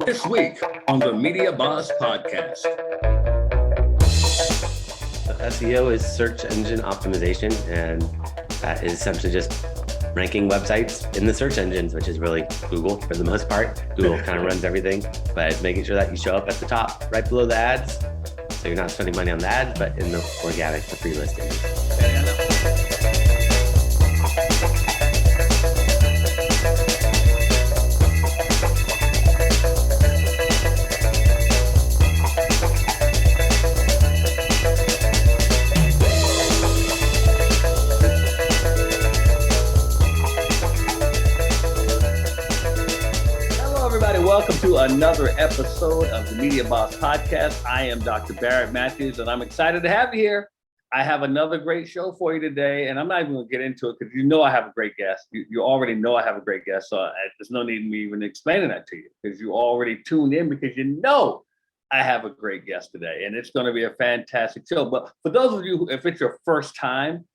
This week on the Mediaboss podcast. SEO is search engine optimization, and that is essentially just ranking websites in the search engines, which is really Google for the most part. Google kind of runs everything, but making sure that you show up at the top, right below the ads. So you're not spending money on the ads, but in the organic, the free listings. Welcome to another episode of the Mediaboss podcast. I am Dr. Barrett Matthews, and I'm excited to have you here. I have another great show for you today, and I'm not even going to get into it because you know I have a great guest. You already know I have a great guest, so there's no need me even explaining that to you because you already tuned in because you know I have a great guest today, and it's going to be a fantastic show. But for those of you, if it's your first time,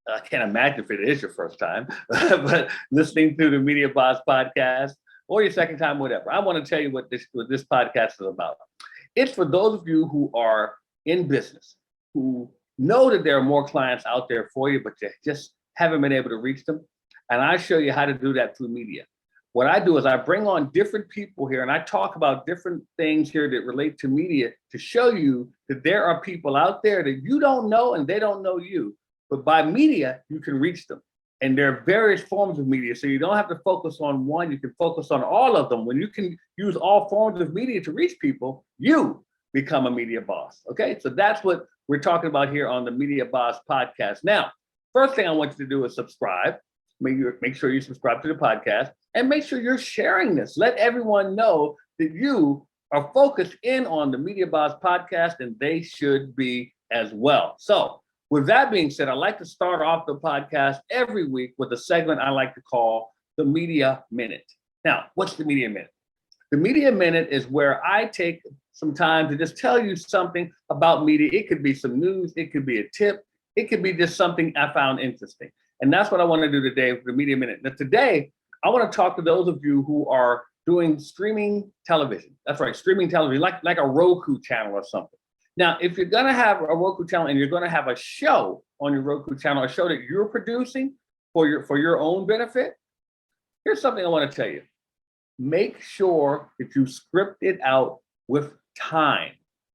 I can't imagine if it is your first time, but listening to the Mediaboss podcast, or your second time, whatever. I want to tell you what this podcast is about. It's for those of you who are in business, who know that there are more clients out there for you, but you just haven't been able to reach them. And I show you how to do that through media. What I do is I bring on different people here and I talk about different things here that relate to media to show you that there are people out there that you don't know and they don't know you. But by media, you can reach them. And there are various forms of media. So you don't have to focus on one, you can focus on all of them. When you can use all forms of media to reach people, you become a media boss. Okay, so that's what we're talking about here on the Mediaboss podcast. Now, first thing I want you to do is subscribe. Make sure you subscribe to the podcast and make sure you're sharing this. Let everyone know that you are focused in on the Mediaboss podcast and they should be as well. So with that being said, I like to start off the podcast every week with a segment I like to call the Media Minute. Now, what's the Media Minute? The Media Minute is where I take some time to just tell you something about media. It could be some news, it could be a tip, it could be just something I found interesting. And that's what I want to do today with the Media Minute. Now, today, I want to talk to those of you who are doing streaming television. That's right, streaming television, like a Roku channel or something. Now, if you're going to have a Roku channel and you're going to have a show on your Roku channel, a show that you're producing for your own benefit, here's something I want to tell you. Make sure that you script it out with time.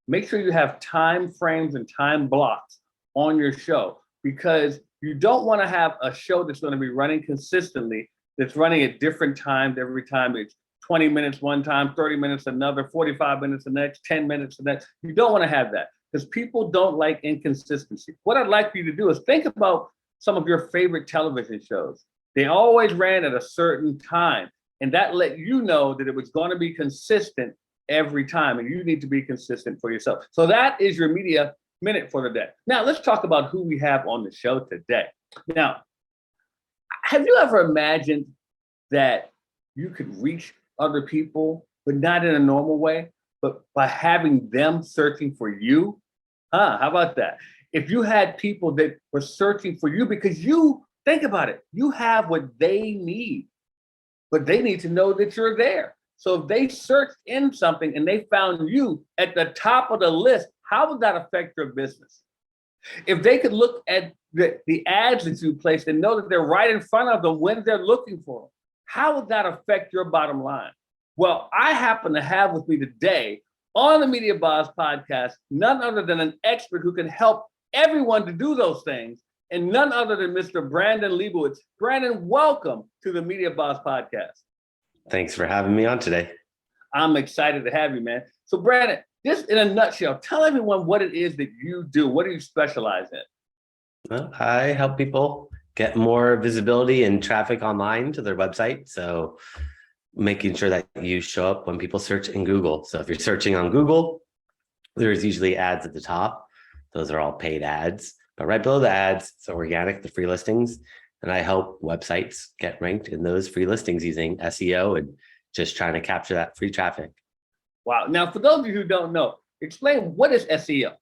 Make sure you have time frames and time blocks on your show because you don't want to have a show that's going to be running consistently, that's running at different times every time. It's 20 minutes one time, 30 minutes another, 45 minutes the next, 10 minutes the next. You don't want to have that because people don't like inconsistency. What I'd like for you to do is think about some of your favorite television shows. They always ran at a certain time, and that let you know that it was going to be consistent every time, and you need to be consistent for yourself. So that is your Media Minute for the day. Now, let's talk about who we have on the show today. Now, have you ever imagined that you could reach other people, but not in a normal way, but by having them searching for you? How about that? If you had people that were searching for you because you, think about it, you have what they need, but they need to know that you're there. So if they searched in something and they found you at the top of the list, how would that affect your business? If they could look at the ads that you placed and know that they're right in front of them when they're looking for them, how would that affect your bottom line? Well, I happen to have with me today on the Mediaboss podcast, none other than an expert who can help everyone to do those things, and none other than Mr. Brandon Leibowitz. Brandon, welcome to the Mediaboss podcast. Thanks for having me on today. I'm excited to have you, man. So Brandon, just in a nutshell, tell everyone what it is that you do. What do you specialize in? Well, I help people get more visibility and traffic online to their website. So making sure that you show up when people search in Google. So if you're searching on Google, there's usually ads at the top. Those are all paid ads, but right below the ads, it's organic, the free listings. And I help websites get ranked in those free listings using SEO and just trying to capture that free traffic. Wow. Now, for those of you who don't know, explain what is SEO?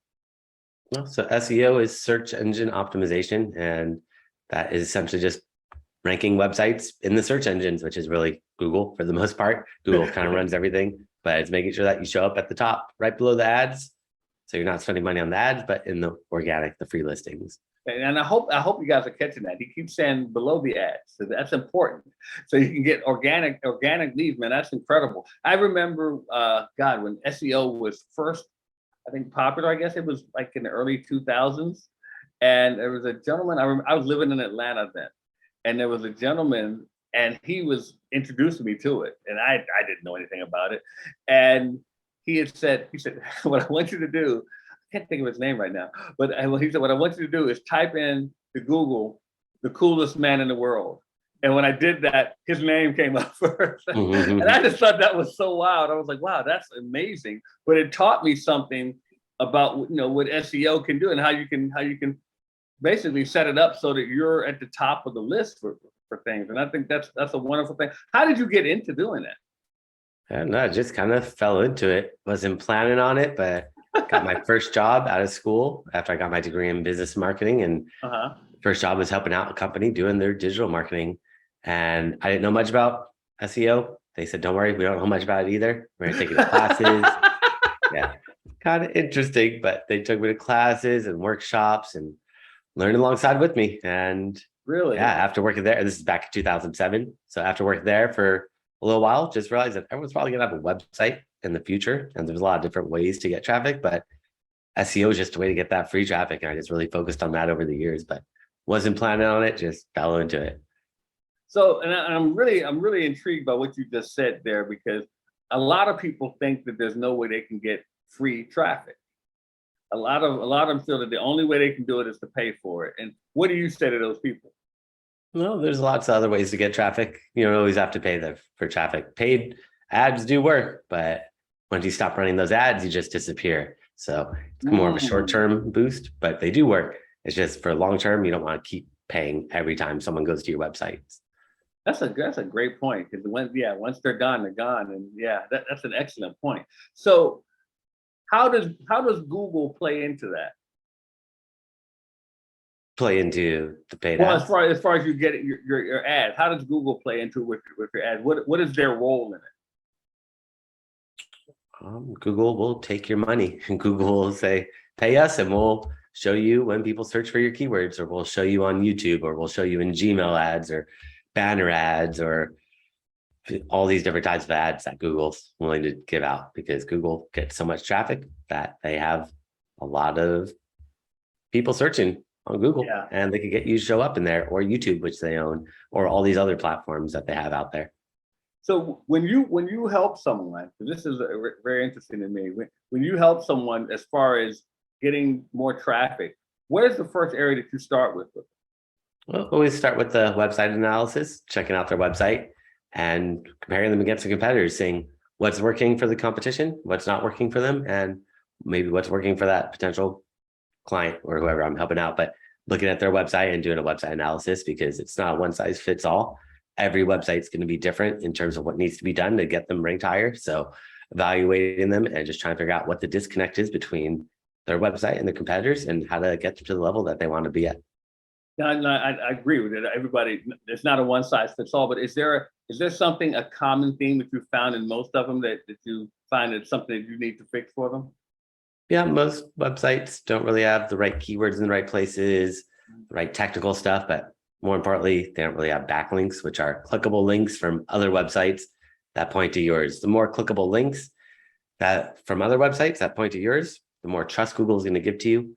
Well, so SEO is search engine optimization, and that is essentially just ranking websites in the search engines, which is really Google for the most part. Google kind of runs everything, but it's making sure that you show up at the top right below the ads. So you're not spending money on the ads, but in the organic, the free listings. And I hope you guys are catching that. He keeps saying below the ads, so that's important. So you can get organic leads, man. That's incredible. I remember, God, when SEO was first, I think, popular. I guess it was like in the early 2000s, and there was a gentleman. I was living in Atlanta then, and there was a gentleman, and he was introducing me to it, and I didn't know anything about it, and he said, what I want you to do. I can't think of his name right now, but he said, what I want you to do is type in to Google, the coolest man in the world. And when I did that, his name came up first. And I just thought that was so wild. I was like, wow, that's amazing. But it taught me something about, what SEO can do and how you can basically set it up so that you're at the top of the list for things. And I think that's a wonderful thing. How did you get into doing that? I don't know, I just kind of fell into it. Wasn't planning on it, but got my first job out of school after I got my degree in business marketing. And first job was helping out a company doing their digital marketing. And I didn't know much about SEO. They said, don't worry, we don't know much about it either. We're going to take you to classes. Yeah, kind of interesting, but they took me to classes and workshops and learned alongside with me. And really, yeah, after working there, this is back in 2007. So after working there for a little while, just realized that everyone's probably going to have a website in the future. And there's a lot of different ways to get traffic, but SEO is just a way to get that free traffic. And I just really focused on that over the years, but wasn't planning on it, just fell into it. So, and I'm really intrigued by what you just said there, because a lot of people think that there's no way they can get free traffic. A lot of them feel that the only way they can do it is to pay for it. And what do you say to those people? Well, there's lots of other ways to get traffic. You don't always have to pay for traffic. Paid ads do work, but once you stop running those ads, you just disappear. So it's more of a short-term boost, but they do work. It's just for long-term, you don't want to keep paying every time someone goes to your website. That's a great point, because once they're gone, they're gone. And that's an excellent point. So how does Google play into that? Play into the paid well, ads? as far as you get your ads, how does Google play into with your ads? What is their role in it? Google will take your money, and Google will say, pay us, and we'll show you when people search for your keywords, or we'll show you on YouTube, or we'll show you in Gmail ads or banner ads, or all these different types of ads that Google's willing to give out, because Google gets so much traffic that they have a lot of people searching on Google, and they could get you to show up in there, or YouTube, which they own, or all these other platforms that they have out there. So when you help someone, this is very interesting to me, when you help someone as far as getting more traffic, what is the first area that you start with? Well, always start with the website analysis, checking out their website and comparing them against the competitors, seeing what's working for the competition, what's not working for them, and maybe what's working for that potential client or whoever I'm helping out. But looking at their website and doing a website analysis, because it's not one size fits all. Every website's going to be different in terms of what needs to be done to get them ranked higher. So evaluating them and just trying to figure out what the disconnect is between their website and the competitors, and how to get them to the level that they want to be at. No, I agree with it. Everybody, it's not a one size fits all, but is there something, a common theme that you found in most of them that you find it's something that you need to fix for them? Yeah, most websites don't really have the right keywords in the right places, the right technical stuff, but more importantly, they don't really have backlinks, which are clickable links from other websites that point to yours. The more clickable links that from other websites that point to yours, the more trust Google is going to give to you.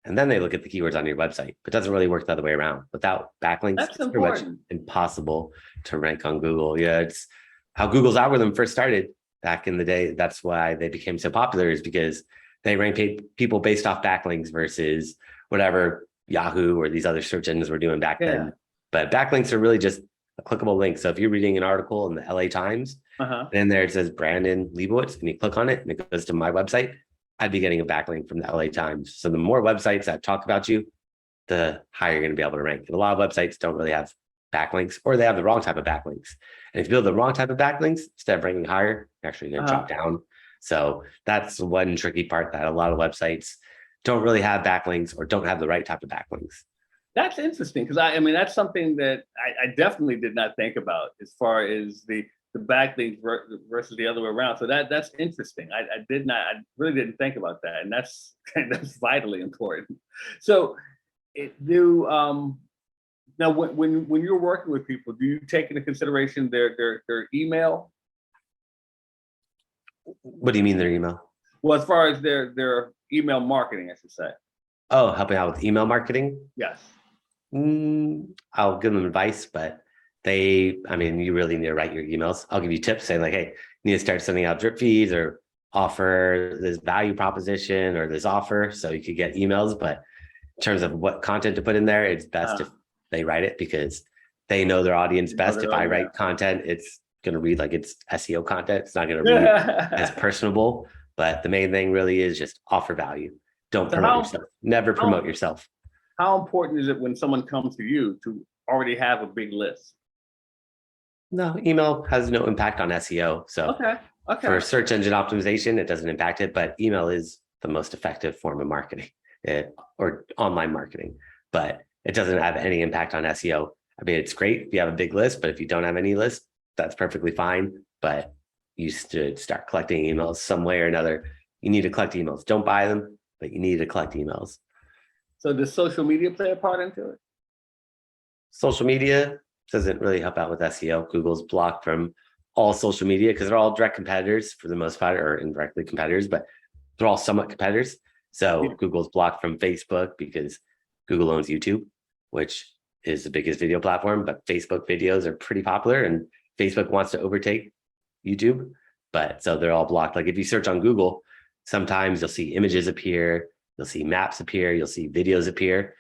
And then they look at the keywords on your website. But it doesn't really work the other way around. Without backlinks, it's pretty much impossible to rank on Google. Yeah, it's how Google's algorithm first started back in the day. That's why they became so popular, is because they rank people based off backlinks versus whatever Yahoo or these other search engines were doing back then. But backlinks are really just a clickable link. So if you're reading an article in the LA Times, and in there it says Brandon Leibowitz, and you click on it and it goes to my website, I'd be getting a backlink from the LA Times. So the more websites that talk about you, the higher you're going to be able to rank. And a lot of websites don't really have backlinks, or they have the wrong type of backlinks. And if you build the wrong type of backlinks, instead of ranking higher, you're actually going to drop down. So that's one tricky part, that a lot of websites don't really have backlinks, or don't have the right type of backlinks. That's interesting, because I mean, that's something that I definitely did not think about, as far as the the backlinks versus the other way around. So that's interesting. I really didn't think about that, and that's that's vitally important. So now when you're working with people, do you take into consideration their email? What do you mean their email? Well, as far as their email marketing, I should say. Oh, helping out with email marketing? Yes. I'll give them advice, but you really need to write your emails. I'll give you tips saying like, hey, you need to start sending out drip feeds or offer this value proposition or this offer so you could get emails. But in terms of what content to put in there, it's best if they write it because they know their audience best. If I write content, it's going to read like it's SEO content. It's not going to read as personable. But the main thing really is just offer value. Don't promote yourself. Never promote yourself. How important is it when someone comes to you to already have a big list? No, email has no impact on SEO. So for search engine optimization, it doesn't impact it, but email is the most effective form of marketing or online marketing, but it doesn't have any impact on SEO. I mean, it's great if you have a big list, but if you don't have any list, that's perfectly fine. But you should start collecting emails some way or another. You need to collect emails. Don't buy them, but you need to collect emails. So does social media play a part into it? Social media doesn't really help out with SEO. Google's blocked from all social media because they're all direct competitors for the most part, or indirectly competitors, but they're all somewhat competitors. So Google's blocked from Facebook because Google owns YouTube, which is the biggest video platform, but Facebook videos are pretty popular and Facebook wants to overtake YouTube. But so they're all blocked. Like if you search on Google, sometimes you'll see images appear, you'll see maps appear, you'll see videos appear.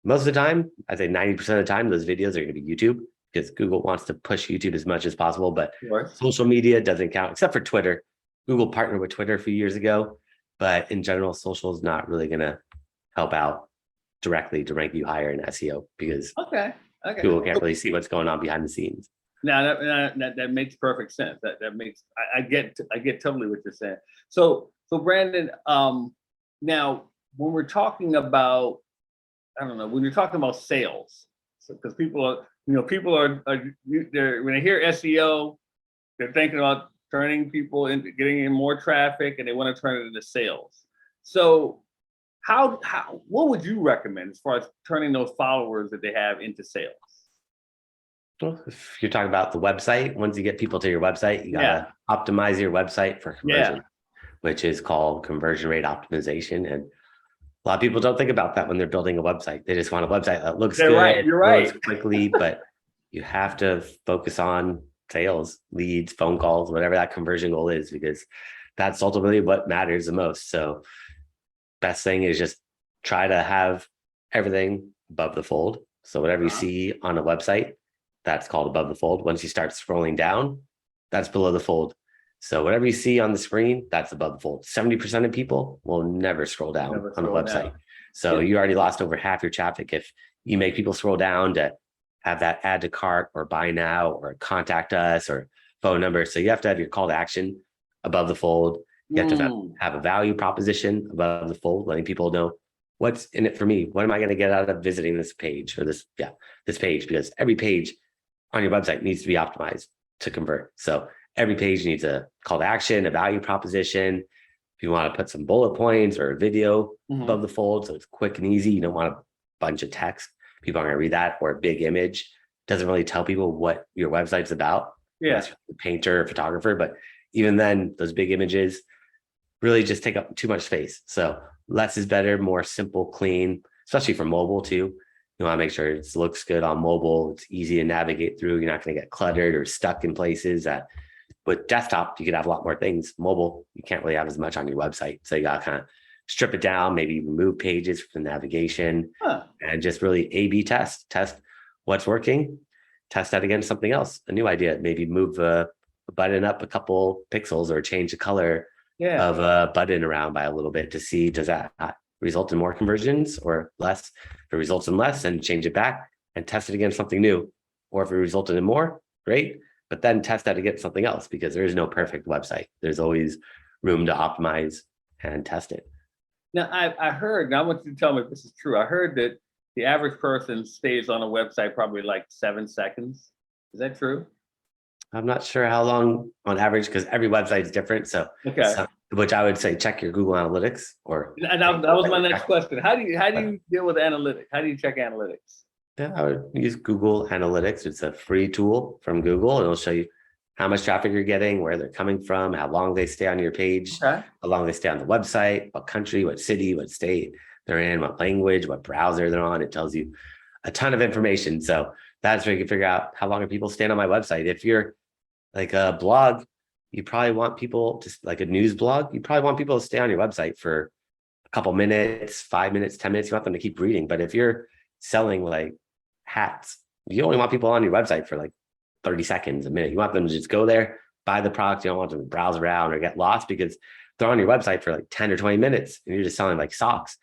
Most of the time, I'd say 90% of the time, those videos are going to be YouTube because Google wants to push YouTube as much as possible, but social media doesn't count except for Twitter. Google partnered with Twitter a few years ago, but in general, social is not really going to help out directly to rank you higher in SEO because Google can't really see what's going on behind the scenes. Now that makes perfect sense. That makes I get totally what you're saying. So Brandon, now when we're talking about, I don't know, when you're talking about sales, because people are when they hear SEO, they're thinking about turning people into getting in more traffic, and they want to turn it into sales. So what would you recommend as far as turning those followers that they have into sales? Well, if you're talking about the website, once you get people to your website, you gotta optimize your website for conversion, which is called conversion rate optimization. And a lot of people don't think about that when they're building a website. They just want a website that looks good, loads quickly, but you have to focus on sales, leads, phone calls, whatever that conversion goal is, because that's ultimately what matters the most. So best thing is just try to have everything above the fold. So whatever you see on a website, that's called above the fold. Once you start scrolling down, that's below the fold. So whatever you see on the screen, that's above the fold. 70% of people will never scroll down on the website. So you already lost over half your traffic if you make people scroll down to have that add to cart or buy now or contact us or phone number. So you have to have your call to action above the fold. You have to have a value proposition above the fold, letting people know what's in it for me. What am I going to get out of visiting this page or this page? Because every page on your website needs to be optimized to convert. So every page needs a call to action, a value proposition. If you want to put some bullet points or a video above the fold, so it's quick and easy, you don't want a bunch of text. People aren't going to read that, or a big image. Doesn't really tell people what your website's about. Unless you're a painter or photographer, but even then, those big images really just take up too much space. So less is better, more simple, clean, especially for mobile too. You want to make sure it looks good on mobile. It's easy to navigate through. You're not going to get cluttered or stuck in places that with desktop, you could have a lot more things. Mobile, you can't really have as much on your website. So you got to kind of strip it down, maybe remove pages from the navigation and just really A/B test what's working, test that against something else, a new idea, maybe move a button up a couple pixels or change the color of a button around by a little bit to see, does that result in more conversions or less? If it results in less, then change it back and test it against something new. Or if it resulted in more, great, but then test that against something else because there is no perfect website. There's always room to optimize and test it. Now, I heard, now I want you to tell me if this is true. I heard that the average person stays on a website probably like 7 seconds. Is that true? I'm not sure how long on average, because every website is different. So, Okay. which I would say check your Google Analytics or. And that was my next question. How do you deal with analytics? How do you check analytics? Yeah, I would use Google Analytics. It's a free tool from Google, and it'll show you how much traffic you're getting, where they're coming from, how long they stay on your page, Okay. how long they stay on the website, what country, what city, what state they're in, what language, what browser they're on. It tells you a ton of information. So that's where you can figure out how long are people staying on my website. If you're like a blog, you probably want people to, like a news blog, you probably want people to stay on your website for a couple minutes, 5 minutes, 10 minutes. You want them to keep reading. But if you're selling like hats, you only want people on your website for like 30 seconds, a minute. You want them to just go there, buy the product. You don't want them to browse around or get lost, because they're on your website for like 10 or 20 minutes and you're just selling like socks.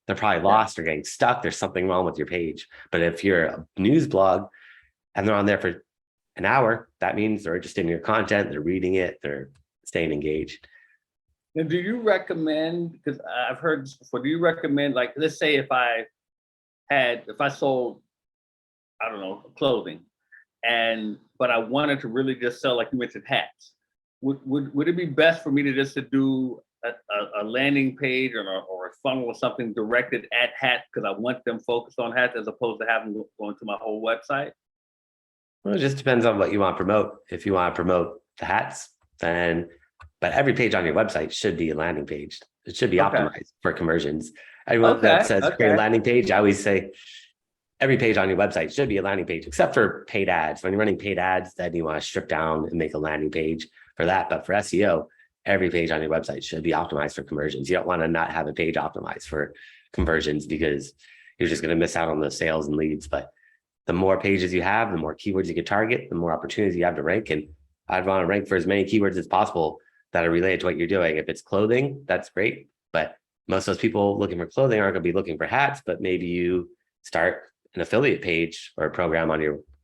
They're probably lost or getting stuck. There's something wrong with your page. But if you're a news blog and they're on there for an hour, that means they're interested in your content, they're reading it, they're staying engaged. And do you recommend, because I've heard this before, do you recommend, like, let's say if I sold, I don't know, clothing, but I wanted to really just sell, like you mentioned, hats, would it be best for me to do a landing page or a funnel or something directed at hats, because I want them focused on hats, as opposed to having going to my whole website? Well, it just depends on what you want to promote. If you want to promote the hats, then, but every page on your website should be a landing page. It should be optimized for conversions. Everyone that says create a landing page, I always say every page on your website should be a landing page, except for paid ads. When you're running paid ads, then you want to strip down and make a landing page for that. But for SEO, every page on your website should be optimized for conversions. You don't want to not have a page optimized for conversions, because you're just going to miss out on the sales and leads. But the more pages you have, the more keywords you can target, the more opportunities you have to rank. And I'd want to rank for as many keywords as possible that are related to what you're doing. If it's clothing, that's great. But most of those people looking for clothing aren't going to be looking for hats. But maybe you start an affiliate page or a program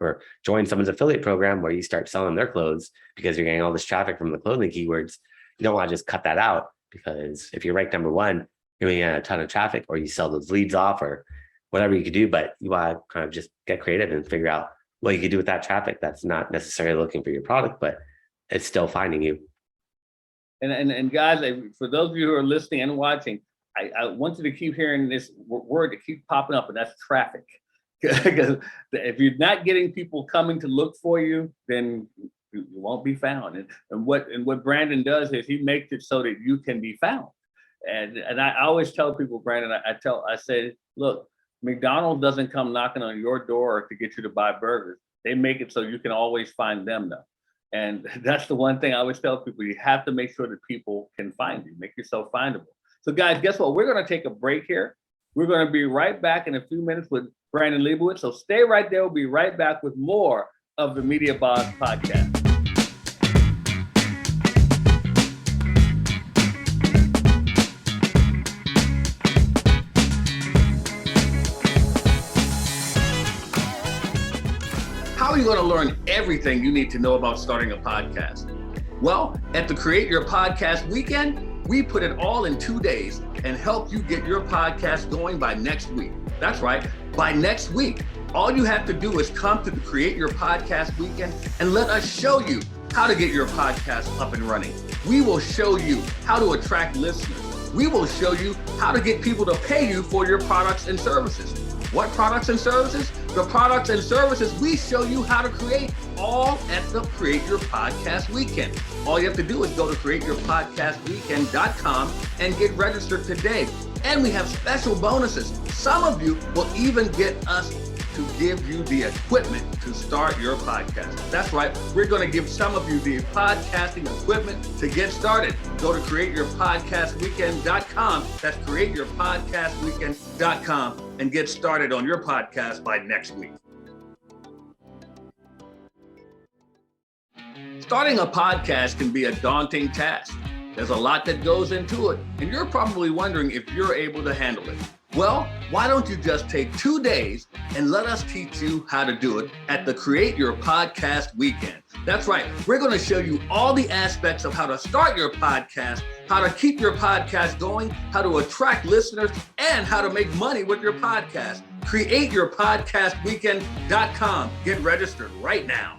or join someone's affiliate program where you start selling their clothes, because you're getting all this traffic from the clothing keywords. You don't want to just cut that out, because if you're ranked number one, you're going to get a ton of traffic, or you sell those leads off, or whatever you could do. But you want to kind of just get creative and figure out what you could do with that traffic that's not necessarily looking for your product, but it's still finding you. And guys, for those of you who are listening and watching, I want you to keep hearing this word that keeps popping up, and that's traffic. Because if you're not getting people coming to look for you, then you won't be found. And what Brandon does is he makes it so that you can be found. And I always tell people, Brandon, I say, look, McDonald's doesn't come knocking on your door to get you to buy burgers. They make it so you can always find them, though. And that's the one thing I always tell people: you have to make sure that people can find you, make yourself findable. So guys, guess what? We're going to take a break here. We're going to be right back in a few minutes with Brandon Leibowitz. So stay right there. We'll be right back with more of the Mediaboss podcast. How are you going to learn everything you need to know about starting a podcast? Well, at the Create Your Podcast Weekend, we put it all in 2 days and help you get your podcast going by next week. That's right, by next week. All you have to do is come to the Create Your Podcast Weekend and let us show you how to get your podcast up and running. We will show you how to attract listeners. We will show you how to get people to pay you for your products and services. What products and services? The products and services we show you how to create, all at the Create Your Podcast Weekend. All you have to do is go to createyourpodcastweekend.com and get registered today. And we have special bonuses. Some of you will even get us to give you the equipment to start your podcast. That's right. We're going to give some of you the podcasting equipment to get started. Go to createyourpodcastweekend.com. That's createyourpodcastweekend.com and get started on your podcast by next week. Starting a podcast can be a daunting task. There's a lot that goes into it, and you're probably wondering if you're able to handle it. Well, why don't you just take 2 days and let us teach you how to do it at the Create Your Podcast Weekend. That's right. We're going to show you all the aspects of how to start your podcast, how to keep your podcast going, how to attract listeners, and how to make money with your podcast. CreateYourPodcastWeekend.com. Get registered right now.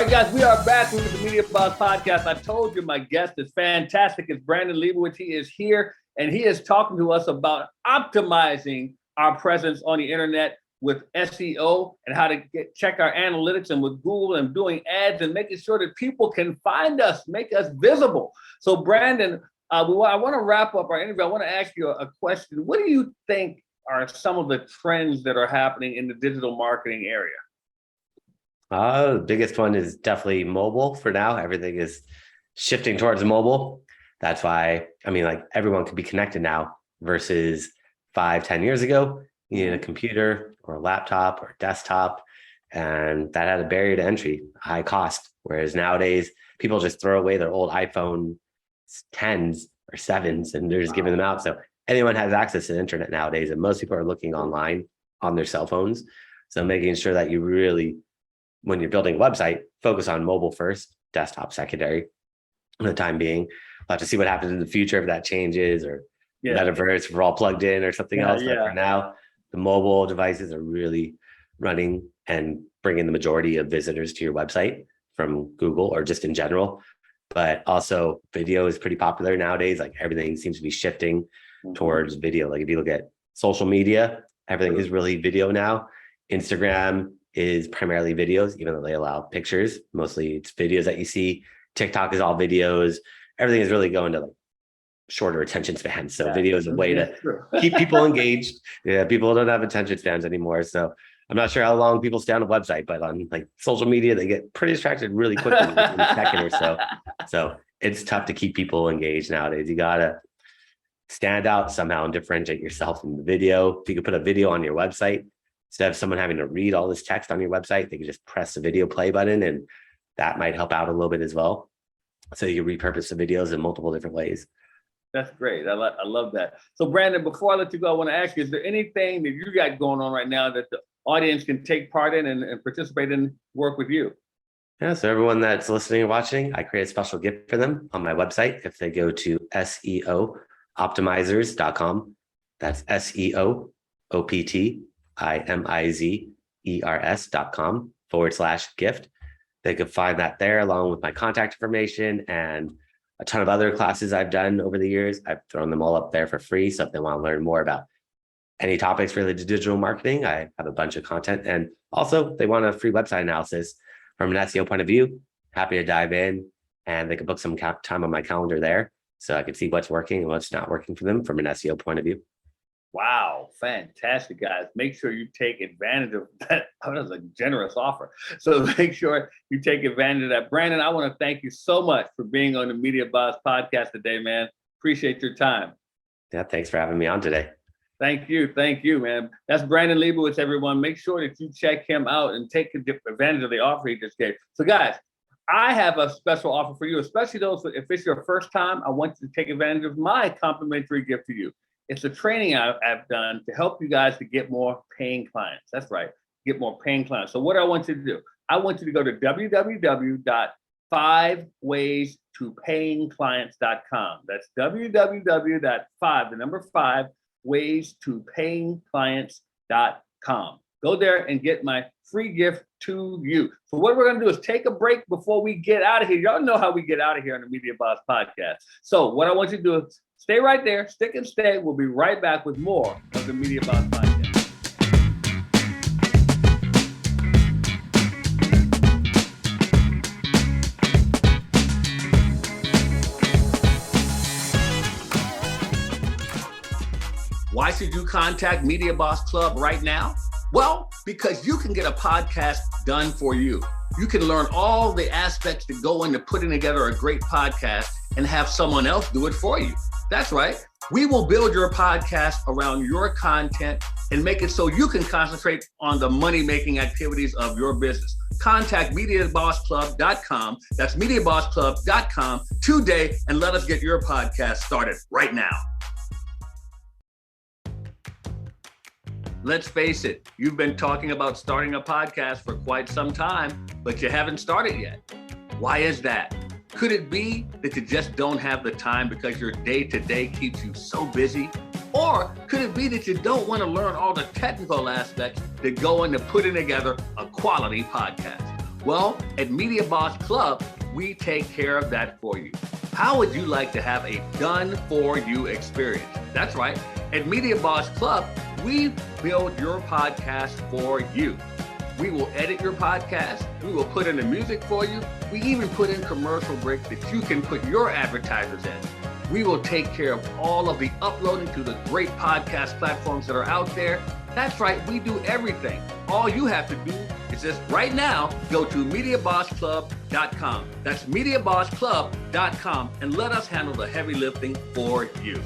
right, guys, we are back with the Mediaboss podcast. I told you my guest is fantastic. It's Brandon Leibowitz. He is here, and he is talking to us about optimizing our presence on the internet with SEO and how to check our analytics and with Google and doing ads and making sure that people can find us, make us visible. So, Brandon, I want to wrap up our interview. I want to ask you a question. What do you think are some of the trends that are happening in the digital marketing area? The biggest one is definitely mobile for now. Everything is shifting towards mobile. That's why, everyone can be connected now versus 5-10 years ago. You needed a computer or a laptop or desktop, and that had a barrier to entry, high cost. Whereas nowadays, people just throw away their old iPhone 10s or 7s and they're just giving them out. So anyone has access to the internet nowadays, and most people are looking online on their cell phones. So making sure that you really, when you're building a website, focus on mobile first, desktop secondary for the time being. We'll have to see what happens in the future if that changes, or metaverse, if we're all plugged in or something else. But for now, the mobile devices are really running and bringing the majority of visitors to your website from Google or just in general. But also video is pretty popular nowadays. Like everything seems to be shifting towards video. Like if you look at social media, everything is really video now. Instagram is primarily videos, even though they allow pictures. Mostly it's videos that you see. TikTok is all videos. Everything is really going to like shorter attention spans. So video is a way to keep people engaged. Yeah, people don't have attention spans anymore. So I'm not sure how long people stay on a website, but on like social media, they get pretty distracted really quickly in a second or so. So it's tough to keep people engaged nowadays. You gotta stand out somehow and differentiate yourself from the video. If you could put a video on your website, instead of someone having to read all this text on your website, they can just press the video play button, and that might help out a little bit as well. So you repurpose the videos in multiple different ways. That's great. I love that. So Brandon, before I let you go, I want to ask you, is there anything that you got going on right now that the audience can take part in and participate in, work with you? Yeah, so everyone that's listening and watching, I create a special gift for them on my website. If they go to SEOoptimizers.com, that's SEOoptimizers.com/gift. They could find that there along with my contact information and a ton of other classes I've done over the years. I've thrown them all up there for free. So if they want to learn more about any topics related to digital marketing, I have a bunch of content. And also if they want a free website analysis from an SEO point of view, happy to dive in, and they can book some time on my calendar there so I can see what's working and what's not working for them from an SEO point of view. Wow, fantastic, guys. Make sure you take advantage of that. That was a generous offer. So make sure you take advantage of that. Brandon, I want to thank you so much for being on the Mediaboss podcast today, man. Appreciate your time. Yeah, thanks for having me on today. Thank you, man. That's Brandon Leibowitz, everyone. Make sure that you check him out and take advantage of the offer he just gave. So guys, I have a special offer for you, especially those, if it's your first time, I want you to take advantage of my complimentary gift to you. It's a training I've done to help you guys to get more paying clients. That's right, get more paying clients. So what do I want you to do? I want you to go to www.5waystoPayingClients.com. That's www.5waystoPayingClients.com. Go there and get my free gift to you. So what we're going to do is take a break before we get out of here. Y'all know how we get out of here on the Mediaboss podcast. So what I want you to do is stay right there, stick and stay. We'll be right back with more of the Mediaboss podcast. Why should you contact Mediaboss Club right now? Well, because you can get a podcast done for you. You can learn all the aspects that go into putting together a great podcast and have someone else do it for you. That's right. We will build your podcast around your content and make it so you can concentrate on the money-making activities of your business. Contact MediabossClub.com. That's MediabossClub.com today, and let us get your podcast started right now. Let's face it, you've been talking about starting a podcast for quite some time, but you haven't started yet. Why is that? Could it be that you just don't have the time because your day-to-day keeps you so busy? Or could it be that you don't want to learn all the technical aspects that go into putting together a quality podcast? Well, at Media Boss Club, we take care of that for you. How would you like to have a done-for-you experience? That's right. At Media Boss Club, we build your podcast for you. We will edit your podcast. We will put in the music for you. We even put in commercial breaks that you can put your advertisers in. We will take care of all of the uploading to the great podcast platforms that are out there. That's right, we do everything. All you have to do is just right now go to MediabossClub.com. That's MediabossClub.com and let us handle the heavy lifting for you.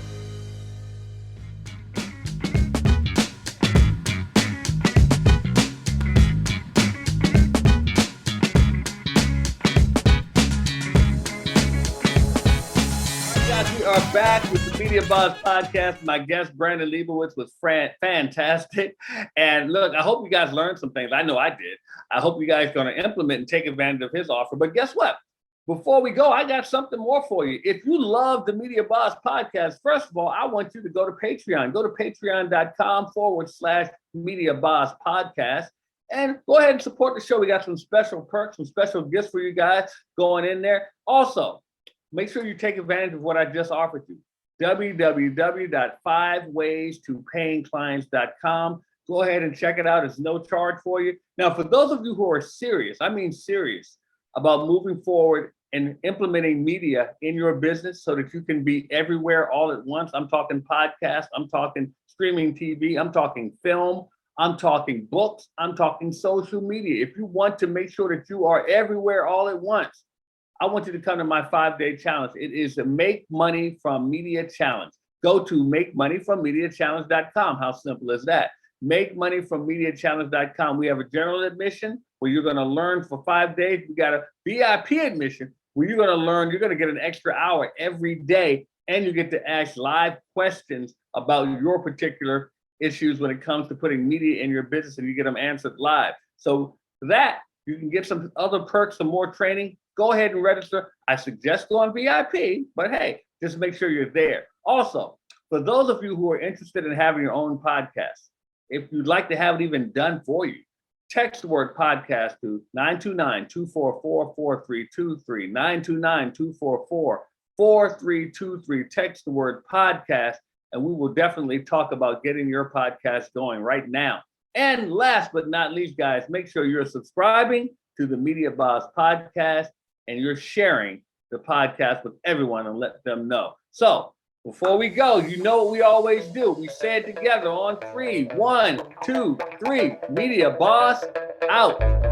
We are back with the Media Boss podcast. My guest, Brandon Leibowitz, was fantastic. And look, I hope you guys learned some things. I know I did. I hope you guys are going to implement and take advantage of his offer. But guess what? Before we go, I got something more for you. If you love the Media Boss podcast, first of all, I want you to go to Patreon. Go to patreon.com/Media Boss podcast. And go ahead and support the show. We got some special perks, some special gifts for you guys going in there. Also, make sure you take advantage of what I just offered you. www.5waystoPayingClients.com. Go ahead and check it out. It's no charge for you. Now, for those of you who are serious, I mean serious, about moving forward and implementing media in your business so that you can be everywhere all at once. I'm talking podcasts. I'm talking streaming TV. I'm talking film. I'm talking books. I'm talking social media. If you want to make sure that you are everywhere all at once, I want you to come to my 5-day challenge. It is a Make Money from Media Challenge. Go to MakeMoneyFromMediaChallenge.com. How simple is that? MakeMoneyFromMediaChallenge.com. We have a general admission where you're going to learn for 5 days. We got a VIP admission where you're going to learn. You're going to get an extra hour every day, and you get to ask live questions about your particular issues when it comes to putting media in your business, and you get them answered live. So that you can get some other perks, some more training. Go ahead and register. I suggest going VIP, but hey, just make sure you're there. Also, for those of you who are interested in having your own podcast, if you'd like to have it even done for you, text the word podcast to 929-244-4323, 929-244-4323. Text the word podcast, and we will definitely talk about getting your podcast going right now. And last but not least, guys, make sure you're subscribing to the Media Boss podcast and you're sharing the podcast with everyone and let them know. So before we go, you know what we always do. We say it together on 3. 1, 2, 3. Media Boss out.